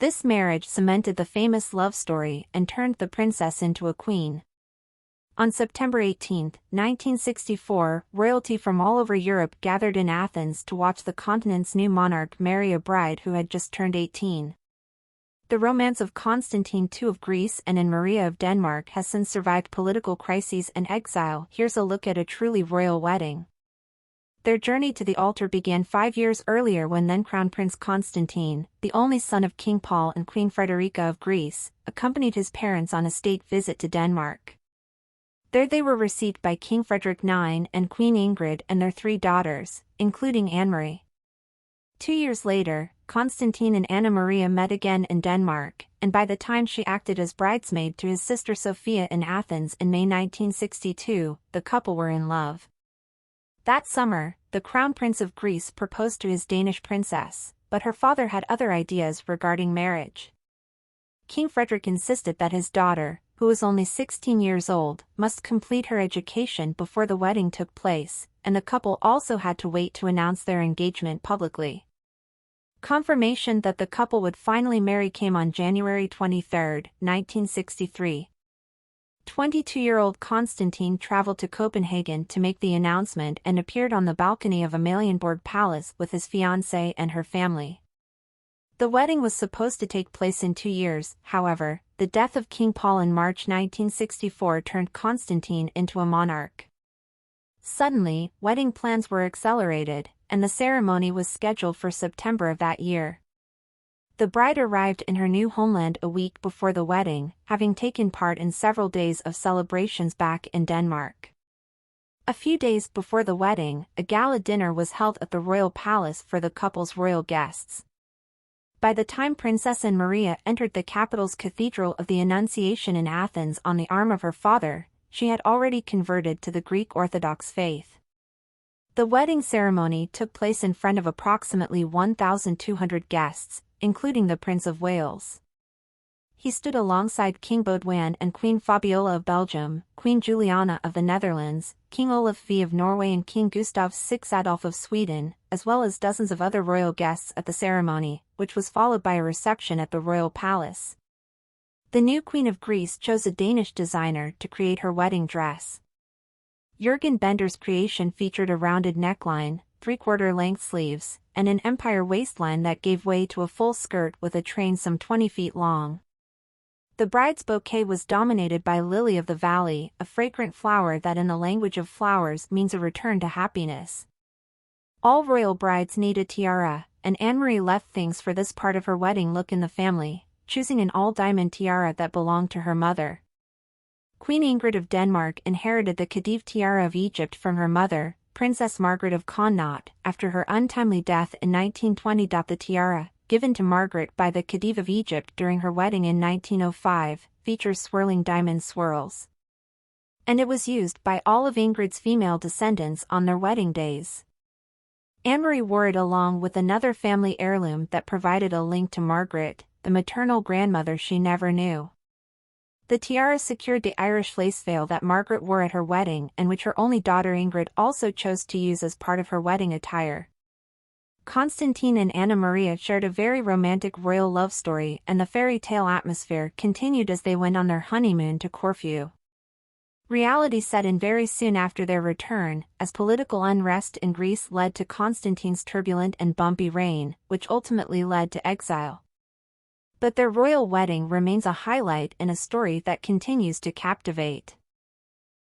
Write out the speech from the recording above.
This marriage cemented the famous love story and turned the princess into a queen. On September 18, 1964, royalty from all over Europe gathered in Athens to watch the continent's new monarch marry a bride who had just turned 18. The romance of Constantine II of Greece and Maria of Denmark has since survived political crises and exile. Here's a look at a truly royal wedding. Their journey to the altar began 5 years earlier when then-crowned Prince Constantine, the only son of King Paul and Queen Frederica of Greece, accompanied his parents on a state visit to Denmark. There they were received by King Frederick IX and Queen Ingrid and their 3 daughters, including Anne-Marie. 2 years later, Constantine and Anna Maria met again in Denmark, and by the time she acted as bridesmaid to his sister Sophia in Athens in May 1962, the couple were in love. That summer, the Crown Prince of Greece proposed to his Danish princess, but her father had other ideas regarding marriage. King Frederick insisted that his daughter, who was only 16 years old, must complete her education before the wedding took place, and the couple also had to wait to announce their engagement publicly. Confirmation that the couple would finally marry came on January 23, 1963. 22-year-old Constantine traveled to Copenhagen to make the announcement and appeared on the balcony of Amalienborg Palace with his fiancée and her family. The wedding was supposed to take place in 2 years, however, the death of King Paul in March 1964 turned Constantine into a monarch. Suddenly, wedding plans were accelerated, and the ceremony was scheduled for September of that year. The bride arrived in her new homeland a week before the wedding, having taken part in several days of celebrations back in Denmark. A few days before the wedding, a gala dinner was held at the royal palace for the couple's royal guests. By the time Princess Anne Maria entered the capital's Cathedral of the Annunciation in Athens on the arm of her father, she had already converted to the Greek Orthodox faith. The wedding ceremony took place in front of approximately 1,200 guests, including the Prince of Wales. He stood alongside King Baudouin and Queen Fabiola of Belgium, Queen Juliana of the Netherlands, King Olaf V of Norway and King Gustav VI Adolf of Sweden, as well as dozens of other royal guests at the ceremony, which was followed by a reception at the royal palace. The new Queen of Greece chose a Danish designer to create her wedding dress. Jürgen Bender's creation featured a rounded neckline, 3/4-length sleeves, and an empire waistline that gave way to a full skirt with a train some 20 feet long. The bride's bouquet was dominated by lily of the valley, a fragrant flower that in the language of flowers means a return to happiness. All royal brides need a tiara, and Anne-Marie left things for this part of her wedding look in the family, choosing an all-diamond tiara that belonged to her mother. Queen Ingrid of Denmark inherited the Khedive tiara of Egypt from her mother, Princess Margaret of Connaught, after her untimely death in 1920. The tiara, given to Margaret by the Khedive of Egypt during her wedding in 1905, features swirling diamond swirls. And it was used by all of Ingrid's female descendants on their wedding days. Anne-Marie wore it along with another family heirloom that provided a link to Margaret, the maternal grandmother she never knew. The tiara secured the Irish lace veil that Margaret wore at her wedding and which her only daughter Ingrid also chose to use as part of her wedding attire. Constantine and Anna Maria shared a very romantic royal love story, and the fairy tale atmosphere continued as they went on their honeymoon to Corfu. Reality set in very soon after their return, as political unrest in Greece led to Constantine's turbulent and bumpy reign, which ultimately led to exile. But their royal wedding remains a highlight in a story that continues to captivate.